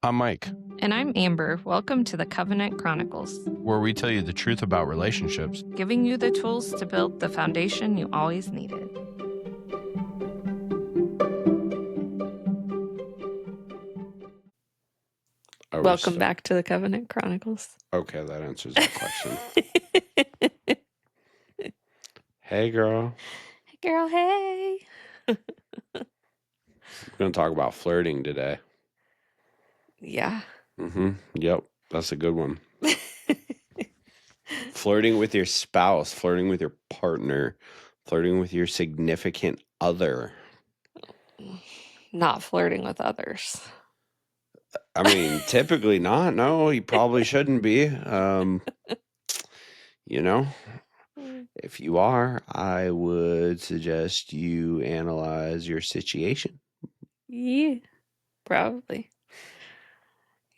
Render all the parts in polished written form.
I'm Mike, And I'm Amber. Welcome to the Covenant Chronicles, where we tell you the truth about relationships. giving you the tools to build the foundation you always needed. Welcome back to the Covenant Chronicles. Okay, that answers that question. Hey, girl. Hey, girl, hey. We're going to talk about flirting today. Yeah. Yep, that's a good one. Flirting with your spouse, flirting with your partner, flirting with your significant other. Not flirting with others. I mean, typically not. No, you probably shouldn't be. You know, if you are, I would suggest you analyze your situation. Yeah, probably.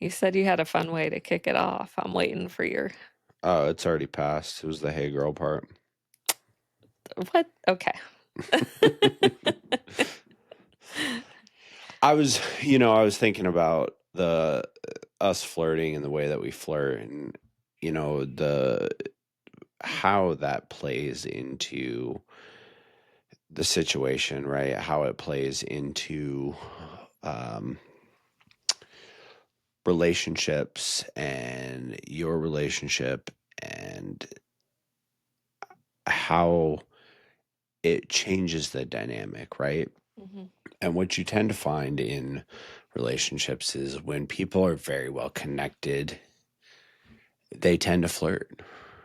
You said you had a fun way to kick it off. I'm waiting for your... Oh, it's already passed. It was the hey girl part. What? Okay. I was thinking about us flirting and the way that we flirt and, how that plays into the situation, right? How it plays into relationships and your relationship and how it changes the dynamic, right? Mm-hmm. And what you tend to find in relationships is when people are very well connected, they tend to flirt,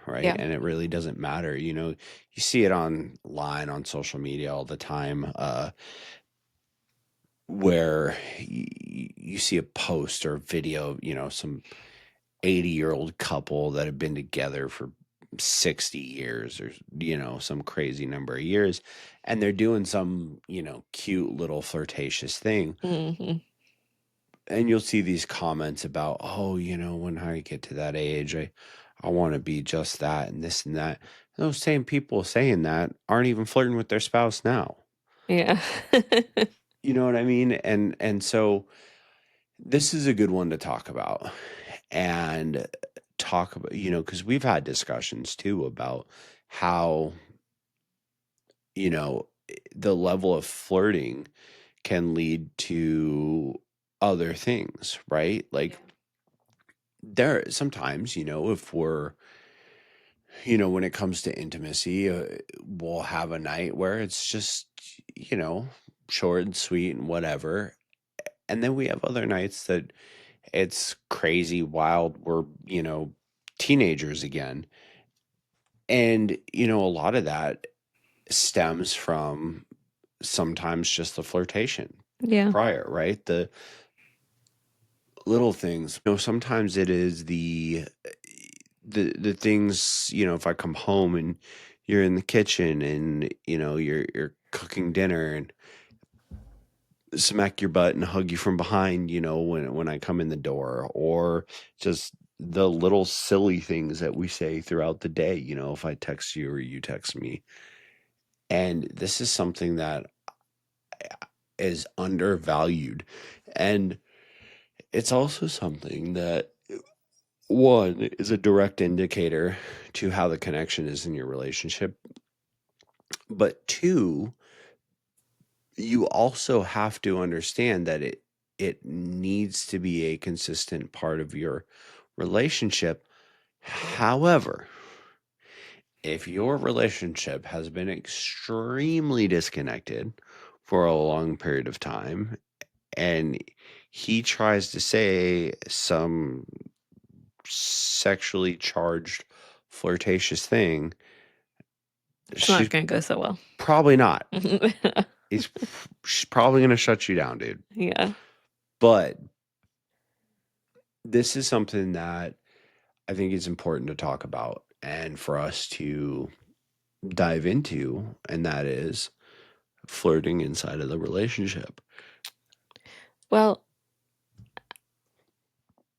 right? Yeah. And it really doesn't matter. You see it online on social media all the time, where you see a post or video, some 80-year-old couple that have been together for 60 years or, some crazy number of years, and they're doing some, cute little flirtatious thing. Mm-hmm. And you'll see these comments about, oh, when I get to that age, I want to be just that and this and that. Those same people saying that aren't even flirting with their spouse now. Yeah. You know what I mean? And so this is a good one to talk about and talk about, because we've had discussions too about how, the level of flirting can lead to other things, right? Like, there sometimes, if we're, when it comes to intimacy, we'll have a night where it's just, short and sweet and whatever. And then we have other nights that it's crazy, wild. We're, teenagers again. And, a lot of that stems from sometimes just the flirtation Yeah. prior, right? The little things. Sometimes it is the things, if I come home and you're in the kitchen and, you're cooking dinner and smack your butt and hug you from behind, when I come in the door, or just the little silly things that we say throughout the day, if I text you or you text me. And this is something that is undervalued. And it's also something that, one, is a direct indicator to how the connection is in your relationship. But two, you also have to understand that it needs to be a consistent part of your relationship. However, if your relationship has been extremely disconnected for a long period of time and he tries to say some sexually charged flirtatious thing, It's not going to go so well. Probably not. She's probably going to shut you down, dude. Yeah. But this is something that I think is important to talk about and for us to dive into, and that is flirting inside of the relationship. Well,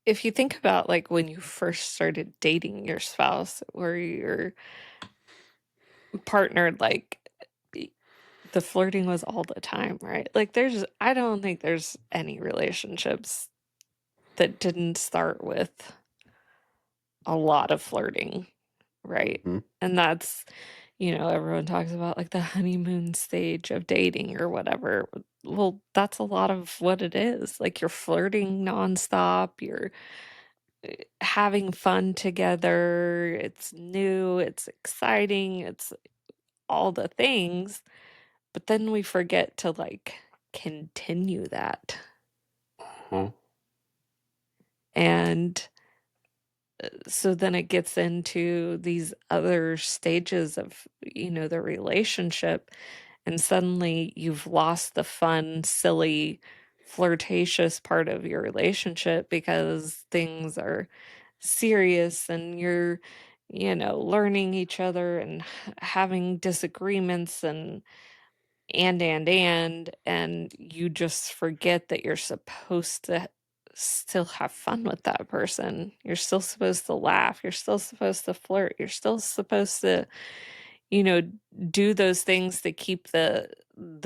if you think about like when you first started dating your spouse or your partner, like the flirting was all the time, right? Like I don't think there's any relationships that didn't start with a lot of flirting, right? Mhm. And that's, everyone talks about like the honeymoon stage of dating or whatever. Well, that's a lot of what it is. Like you're flirting nonstop, you're having fun together, it's new, it's exciting, it's all the things, but then we forget to like continue that. Uh-huh. And so then it gets into these other stages of, the relationship, and suddenly you've lost the fun, silly, flirtatious part of your relationship because things are serious and you're, learning each other and having disagreements and you just forget that you're supposed to still have fun with that person. You're still supposed to laugh, you're still supposed to flirt, you're still supposed to, you know, do those things to keep the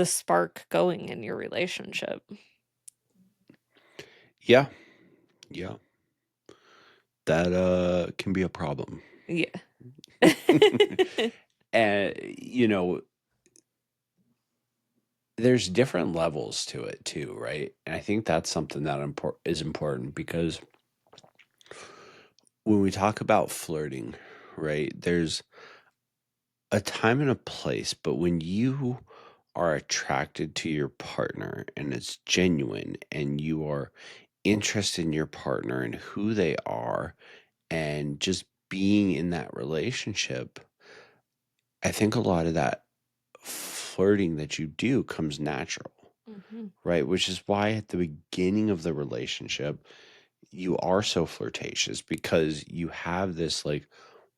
spark going in your relationship. Yeah, yeah, that, can be a problem. Yeah. And, there's different levels to it too, right? And I think that's something that is important because when we talk about flirting, right, there's a time and a place, but when you are attracted to your partner and it's genuine and you are interested in your partner and who they are and just being in that relationship, I think a lot of that flirting that you do comes natural, Mhm. right? Which is why at the beginning of the relationship, you are so flirtatious because you have this like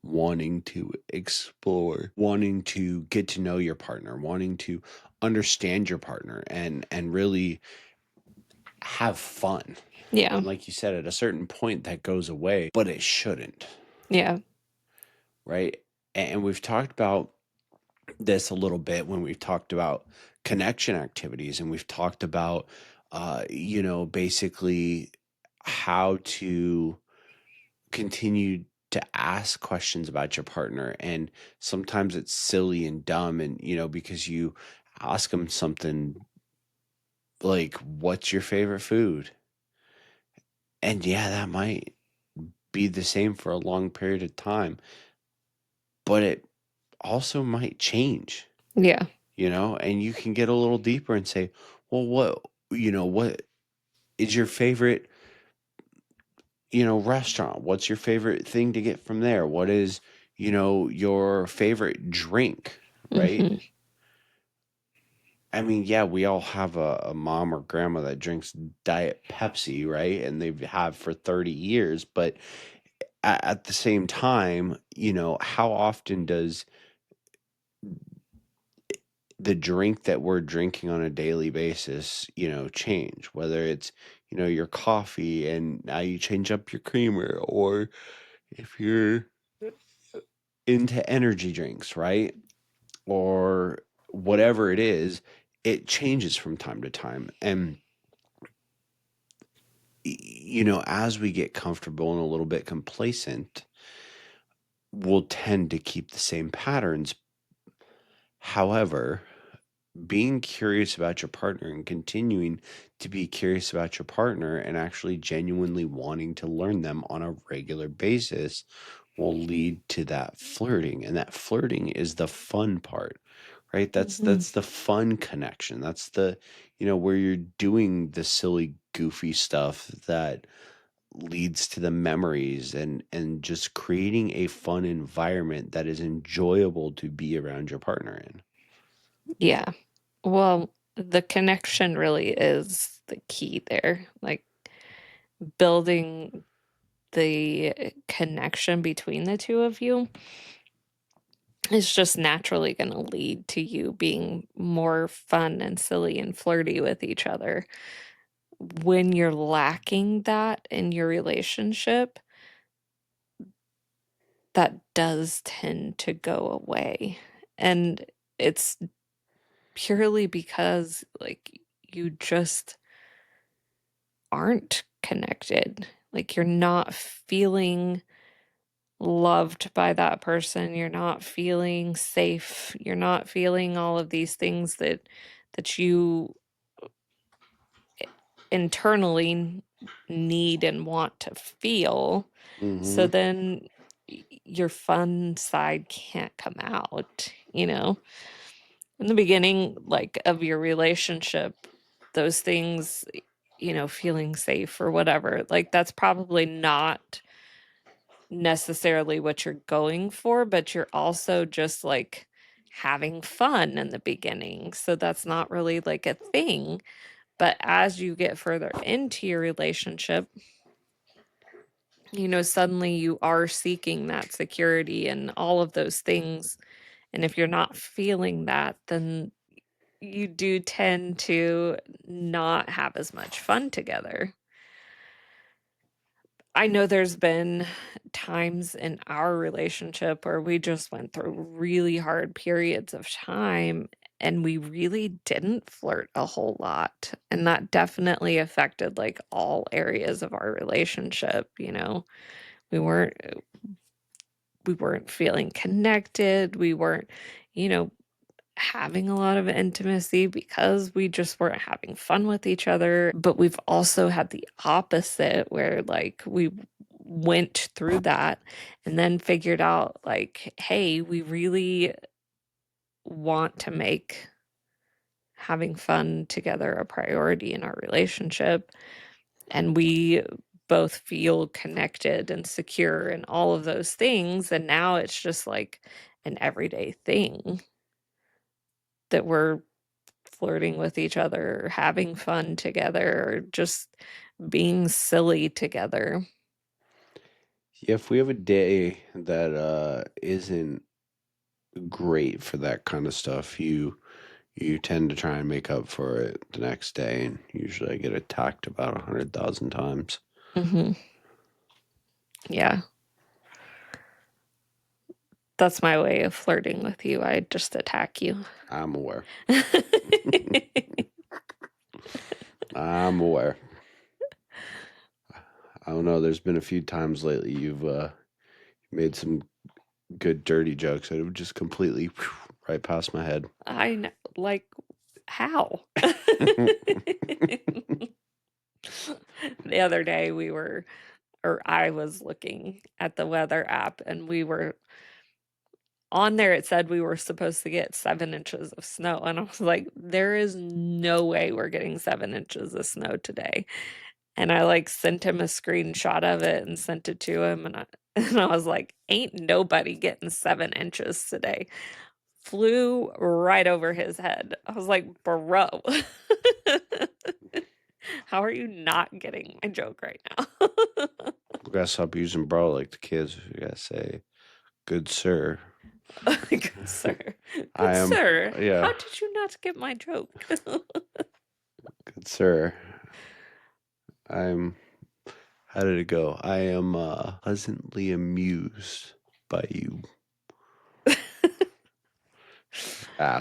wanting to explore, wanting to get to know your partner, wanting to understand your partner and really have fun. Yeah. And like you said, at a certain point that goes away, but it shouldn't, Yeah. right? And we've talked about this a little bit when we've talked about connection activities and we've talked about basically how to continue to ask questions about your partner. And sometimes it's silly and dumb and because you ask them something like, what's your favorite food? And yeah, that might be the same for a long period of time, but it also might change, Yeah. and you can get a little deeper and say, well, what is your favorite, restaurant? What's your favorite thing to get from there? What is, your favorite drink, right? Mhm. I mean, yeah, we all have a mom or grandma that drinks Diet Pepsi, right? And they've had for 30 years. But at the same time, how often does the drink that we're drinking on a daily basis, change? Whether it's, your coffee and now you change up your creamer, or if you're into energy drinks, right? Or whatever it is, it changes from time to time. And, as we get comfortable and a little bit complacent, we'll tend to keep the same patterns. However, being curious about your partner and continuing to be curious about your partner and actually genuinely wanting to learn them on a regular basis will lead to that flirting, and that flirting is the fun part, right? that's Mhm. that's the fun connection. That's the where you're doing the silly goofy stuff that leads to the memories and just creating a fun environment that is enjoyable to be around your partner in. Yeah. Well, the connection really is the key there. Like building the connection between the two of you is just naturally going to lead to you being more fun and silly and flirty with each other. When you're lacking that in your relationship, that does tend to go away. And it's purely because, like, you just aren't connected. Like you're not feeling loved by that person. You're not feeling safe. You're not feeling all of these things that you internally need and want to feel. So Mhm. then your fun side can't come out, you know? In the beginning, like of your relationship, those things, feeling safe or whatever, like that's probably not necessarily what you're going for, but you're also just like having fun in the beginning. So that's not really like a thing. But as you get further into your relationship, suddenly you are seeking that security and all of those things. And if you're not feeling that, then you do tend to not have as much fun together. I know there's been times in our relationship where we just went through really hard periods of time and we really didn't flirt a whole lot. And that definitely affected like all areas of our relationship. We weren't we weren't feeling connected. We weren't, you know, having a lot of intimacy because we just weren't having fun with each other. But we've also had the opposite where like we went through that and then figured out like, hey, we really want to make having fun together a priority in our relationship. And we both feel connected and secure and all of those things. And now it's just like an everyday thing that we're flirting with each other, having fun together, or just being silly together. Yeah, if we have a day that isn't great for that kind of stuff, you tend to try and make up for it the next day, and usually I get attacked about 100,000 times. Hmm. Yeah, that's my way of flirting with you. I just attack you. I'm aware. I'm aware. I don't know. There's been a few times lately you've made some good dirty jokes that have just completely right past my head. I know, like, how? The other day or I was looking at the weather app and we were on there. It said we were supposed to get 7 inches of snow. And I was like, there is no way we're getting 7 inches of snow today. And I like sent him a screenshot of it and sent it to him. And and I was like, ain't nobody getting 7 inches today. Flew right over his head. I was like, bro, how are you not getting my joke right now? We gotta stop using bro like the kids. We gotta say, good sir. Good sir. I Good am, sir. yeah, How did you not get my joke? good sir. I'm, how did it go? I am pleasantly amused by you.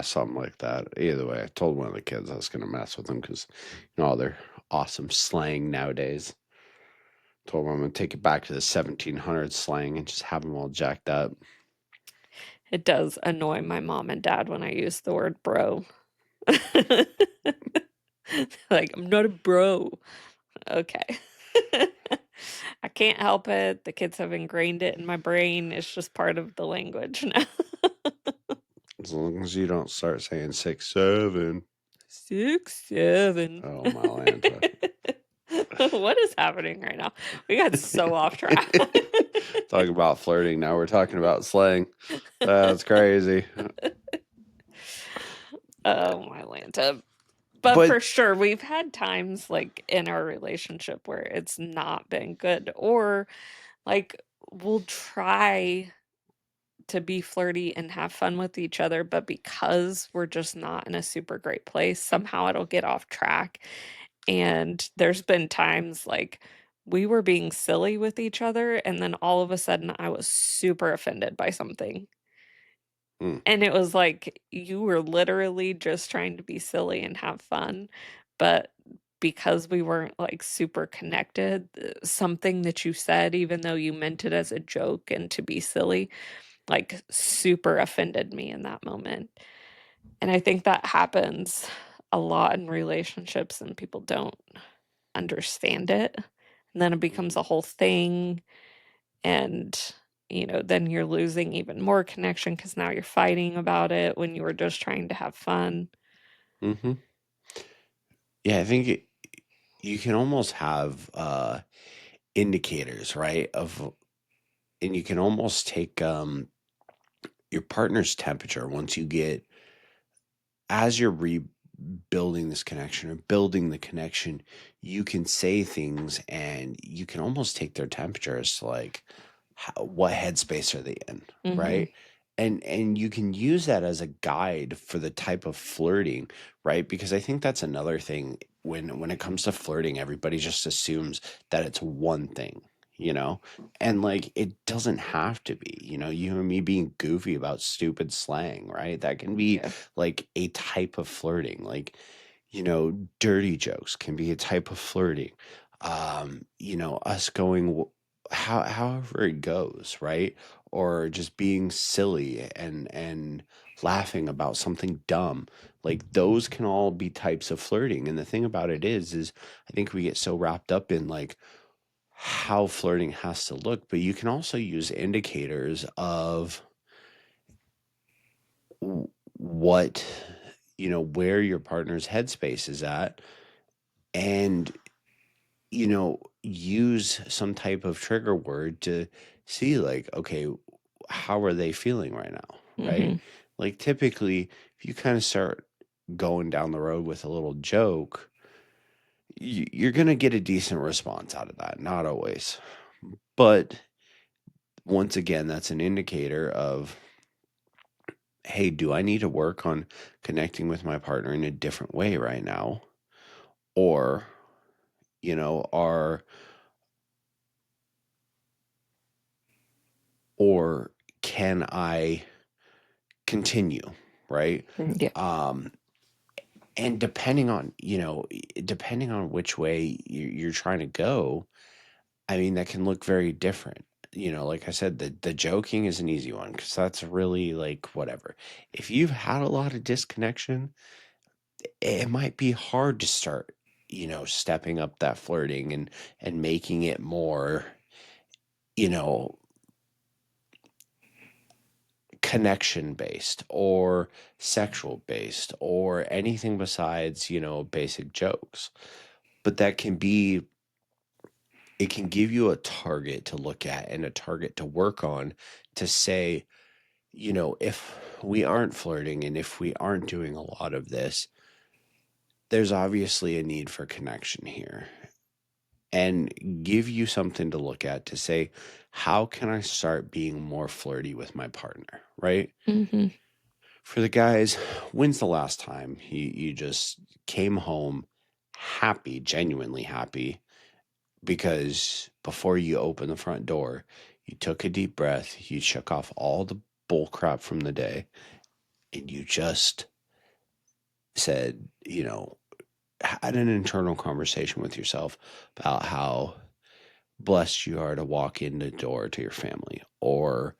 Something like that. Either way, I told one of the kids I was going to mess with them because, all their awesome slang nowadays. Told them I'm going to take it back to the 1700s slang and just have them all jacked up. It does annoy my mom and dad when I use the word bro. Like, I'm not a bro. Okay. I can't help it. The kids have ingrained it in my brain. It's just part of the language now. As long as you don't start saying 6, 7. 6, 7. Oh, my Lanta. What is happening right now? We got so off track. Talking about flirting. Now we're talking about slang. That's crazy. Oh my Lanta. But But for sure, we've had times like in our relationship where it's not been good, or like we'll try to be flirty and have fun with each other, but because we're just not in a super great place, somehow it'll get off track. And there's been times like we were being silly with each other, and then all of a sudden I was super offended by something. mm, And it was like you were literally just trying to be silly and have fun, but because we weren't like super connected, something that you said, even though you meant it as a joke and to be silly, like super offended me in that moment. And I think that happens a lot in relationships and people don't understand it. And then it becomes a Mhm. whole thing. And, then you're losing even more connection because now you're fighting about it when you were just trying to have fun. Mhm. Yeah, I think you can almost have indicators, right? Of and you can almost take your partner's temperature once you get as you're rebuilding this connection or building the connection, you can say things and you can almost take their temperature as to like what headspace are they in, Hmm. right? And you can use that as a guide for the type of flirting, right? Because I think that's another thing when it comes to flirting, everybody just assumes that it's one thing, you know? And like it doesn't have to be, you and me being goofy about stupid slang, right? That can be Yeah. like a type of flirting. Like, dirty jokes can be a type of flirting. Us going however it goes, right? Or just being silly and laughing about something dumb. Like those can all be types of flirting. And the thing about it is I think we get so wrapped up in like how flirting has to look, but you can also use indicators of what where your partner's headspace is at, and use some type of trigger word to see like, okay, how are they feeling right now, right? Hmm. Like typically if you kind of start going down the road with a little joke, you're going to get a decent response out of that. Not always, but once again, that's an indicator of, hey, do I need to work on connecting with my partner in a different way right now? Or, are or can I continue, right? Yeah. Um, and depending on which way you're trying to go, I mean, that can look very different. Like I said, the joking is an easy one because that's really like whatever. If you've had a lot of disconnection, it might be hard to start, stepping up that flirting and making it more, you know, connection based or sexual based or anything besides, basic jokes. But it can give you a target to look at and a target to work on to say, if we aren't flirting and if we aren't doing a lot of this, there's obviously a need for connection here. And give you something to look at to say, how can I start being more flirty with my partner, right? Hmm. For the guys, when's the last time you just came home happy, genuinely happy, because before you opened the front door, you took a deep breath, you shook off all the bull crap from the day, and you just said, had an internal conversation with yourself about how blessed you are to walk in the door to your family, or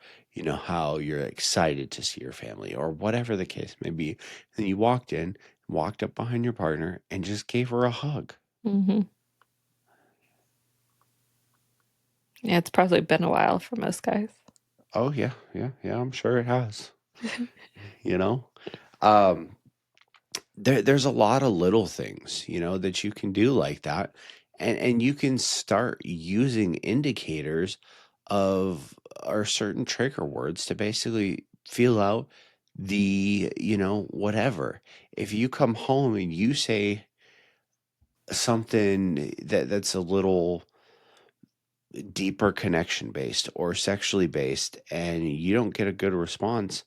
how you're excited to see your family, or whatever the case may be. Then you walked in, walked up behind your partner and just gave her a hug. Hmm. Yeah, it's probably been a while for most guys. Oh yeah, yeah, yeah, I'm sure it has. you know um there's a lot of little things that you can do like that, and you can start using indicators of or certain trigger words to basically feel out the whatever. If you come home and you say something that's a little deeper connection based or sexually based and you don't get a good response,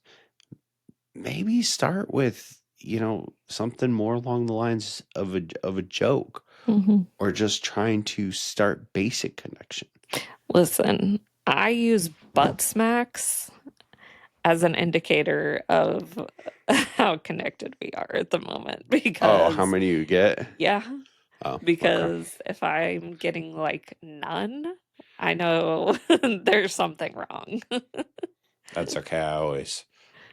maybe start with something more along the lines of a joke, Hmm. or just trying to start basic connection. Listen, I use butt smacks as an indicator of how connected we are at the moment Oh, how because, many you get? yeah, Oh, okay. because if I'm getting like none, I know there's something wrong. That's okay. I always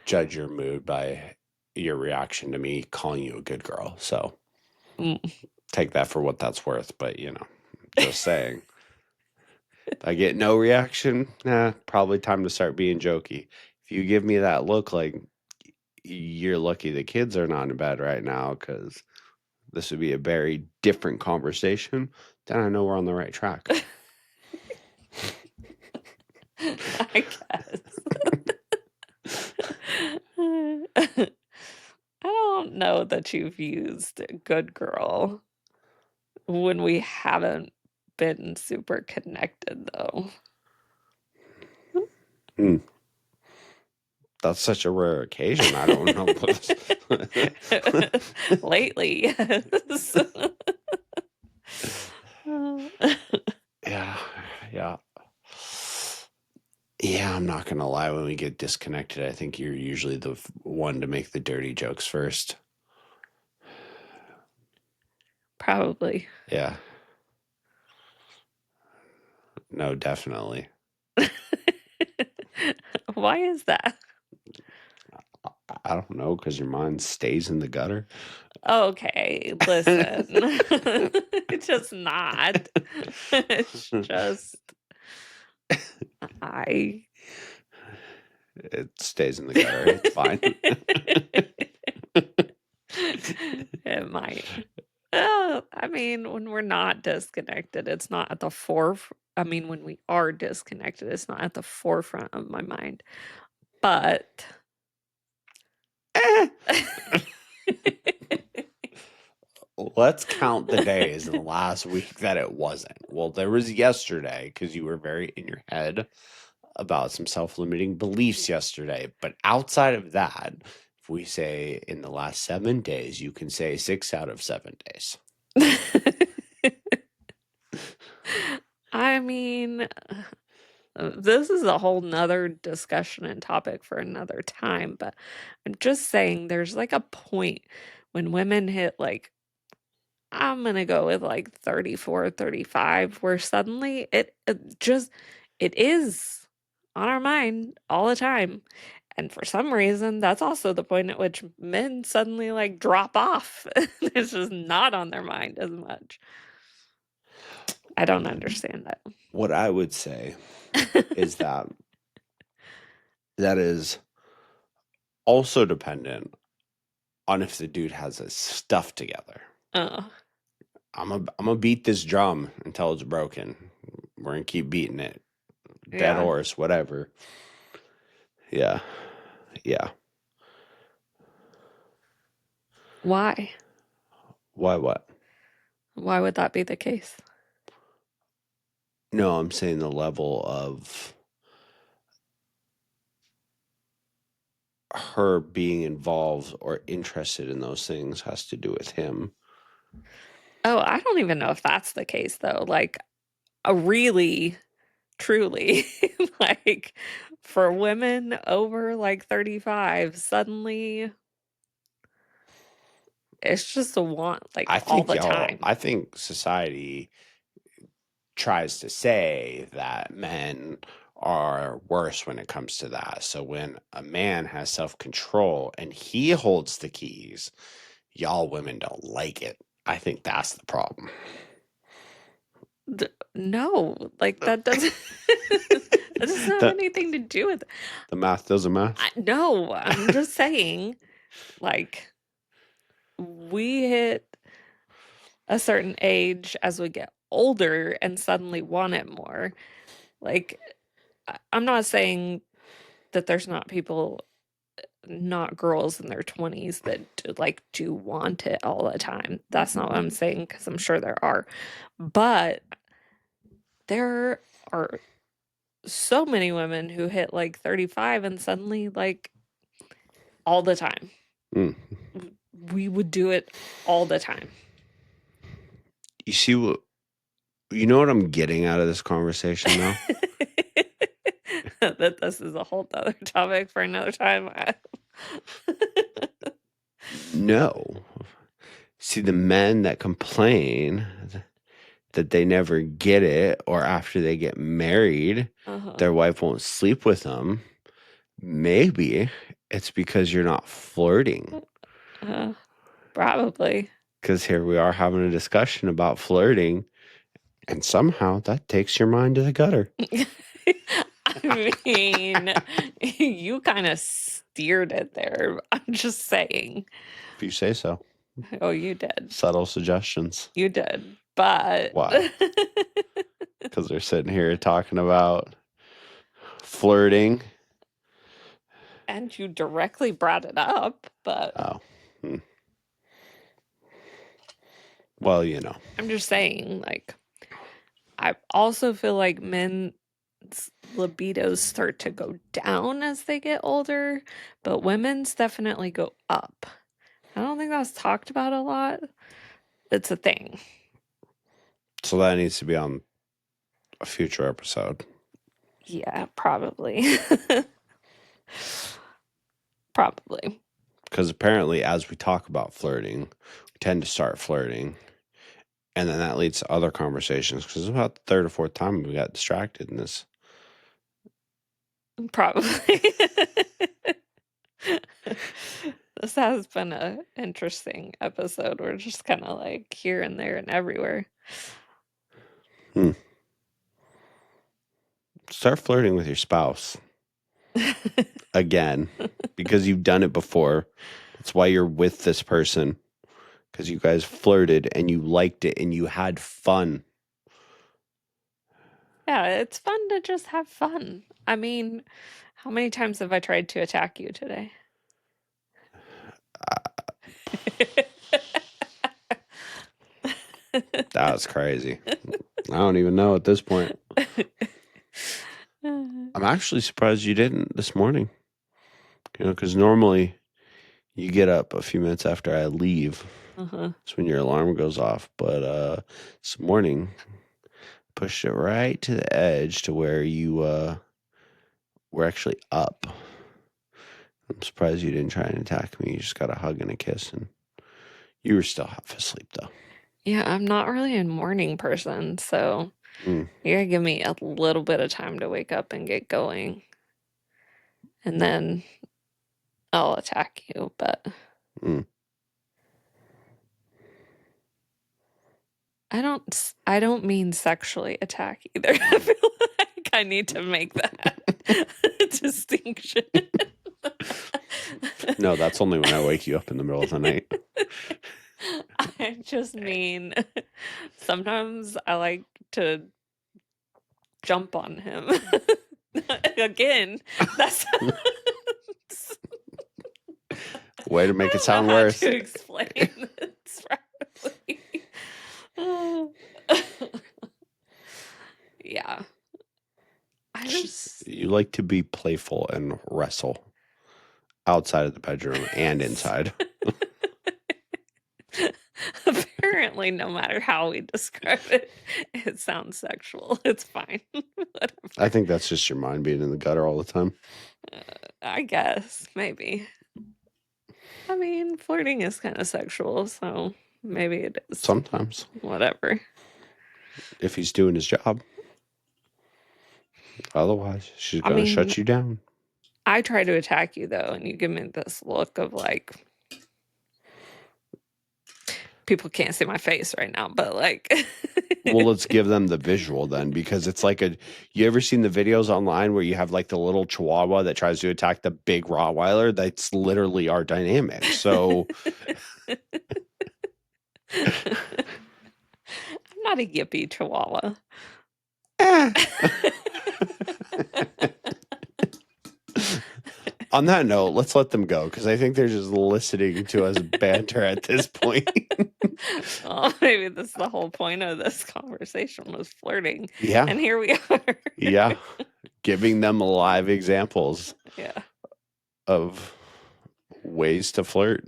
judge your mood by your reaction to me calling you a good girl. So Mm. take that for what that's worth. But, just saying. If I get no reaction, probably time to start being jokey. If you give me that look like you're lucky the kids are not in bed right now because this would be a very different conversation, then I know we're on the right track. I guess. I don't know that you've used good girl when we haven't been super connected, though. Hmm. That's such a rare occasion. I don't know. Lately, yes. Yeah, yeah. Yeah, I'm not gonna lie. When we get disconnected, I think you're usually the one to make the dirty jokes first. Probably. Yeah, no, definitely. Why is that? I don't know because your mind stays in the gutter. Okay, listen. It's just not. It's just I It stays in the gutter. It's fine. it might. I mean, when we're not disconnected, it's not at the forefront. I mean, when we are disconnected, it's not at the forefront of my mind. But Eh. Let's count the days in the last week that it wasn't. Well, there was yesterday because you were very in your head about some self limiting beliefs yesterday. But outside of that, if we say in the last 7 days, you can say 6 out of 7 days. I mean, this is a whole nother discussion and topic for another time, but I'm just saying there's like a point when women hit like, I'm gonna go with like 34, 35, where suddenly it is on our mind all the time. And for some reason, that's also the point at which men suddenly like drop off. It's just not on their mind as much. I don't understand What I would say that. is that is also dependent on if the dude has his stuff together. Oh, I'm gonna beat this drum until it's broken. We're gonna keep beating it. Dead yeah. horse, whatever. Yeah, yeah. Why? Why? What? Why would that be the case? No, I'm saying the level of her being involved or interested in those things has to do with him. Oh, I don't even know if that's the case though. Like, a really, truly, like for women over like 35, suddenly it's just a want like all the time. I think society tries to say that men are worse when it comes to that. So when a man has self control and he holds the keys, y'all women don't like it. I think that's the problem. No, like that doesn't that doesn't have the anything to do with it. the math doesn't math. No, I'm just saying, like, we hit a certain age as we get older and suddenly want it more. Like, I'm not saying that there's not people, not girls in their 20s that like do want it all the time. That's not what I'm saying because I'm sure there are. But there are so many women who hit like 35 and suddenly like all the time. Mm. We would do it all the time. You see what you know what I'm getting out of this conversation though? That this is a whole other topic for another time. No. See, the men that complain that they never get it, or after they get married, Uh-huh. their wife won't sleep with them, maybe it's because you're not flirting. Uh, Probably. Because here we are having a discussion about flirting, and somehow that takes your mind to the gutter. I mean, you kind of steered it there. I'm just saying. If you say so. Oh, you did. Subtle suggestions. You did. But Why? Because they're sitting here talking about flirting. and you directly brought it up, but Oh. Hmm. Well, you know. I'm just saying, like, I also feel like men's libidos start to go down as they get older, but women's definitely go up. I don't think that's talked about a lot. It's a thing. So that needs to be on a future episode. Yeah, probably. Probably. Because apparently, as we talk about flirting, we tend to start flirting. And then that leads to other conversations. Because it's about the third or fourth time we got distracted in this. Probably. This has been a interesting episode. We're just kind of like here and there and everywhere. Start flirting with your spouse again. Because you've done it before. That's why you're with this person. Because you guys flirted and you liked it and you had fun. Yeah, it's fun to just have fun. I mean, how many times have I tried to attack you today? That was crazy. I don't even know at this point. I'm actually surprised you didn't this morning. You know, because normally you get up a few minutes after I leave. Uh-huh. That's when your alarm goes off. But this morning, pushed it right to the edge to where you were actually up. I'm surprised you didn't try and attack me. You just got a hug and a kiss, and you were still half asleep, though. Yeah, I'm not really a morning person, so Mm, you gotta give me a little bit of time to wake up and get going. And then I'll attack you, but mm. I don't mean sexually attack either. I feel like I need to make that distinction. No, that's only when I wake you up in the middle of the night. I just mean sometimes I like to jump on him. Again, that's Way to make I it don't know sound how worse. to explain this properly. Yeah. I just You like to be playful and wrestle outside of the bedroom and inside. apparently no matter how we describe it, it sounds sexual. It's fine. Whatever. I think that's just your mind being in the gutter all the time. I guess maybe. I mean, flirting is kind of sexual, so maybe it is. Sometimes, Whatever. if he's doing his job. Otherwise, she's I going to mean, shut you down. I try to attack you though, and you give me this look of like people can't see my face right now, but like Well, let's give them the visual then, because it's like you ever seen the videos online where you have like the little chihuahua that tries to attack the big Rottweiler? That's literally our dynamic. So I'm not a yippy chihuahua. eh. On that note, let's let them go because I think they're just listening to us banter at this point. Well, maybe that's the whole point of this conversation was flirting. Yeah. And here we are. Yeah. Giving them live examples Yeah. of ways to flirt.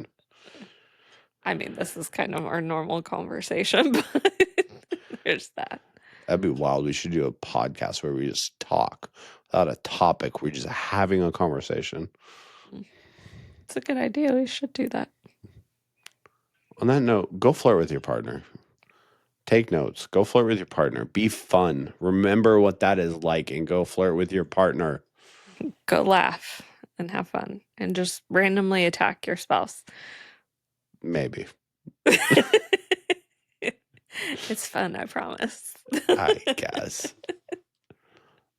I mean, this is kind of our normal conversation, but there's that. That'd be wild. We should do a podcast where we just talk without a topic. We're just having a conversation. It's a good idea. We should do that. On that note, go flirt with your partner. Take notes. Go flirt with your partner. Be fun. Remember what that is like and go flirt with your partner. Go laugh and have fun and just randomly attack your spouse. Maybe. It's fun, I promise. I guess.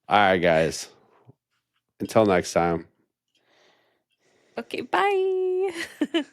All right, guys. Until next time. Okay, bye.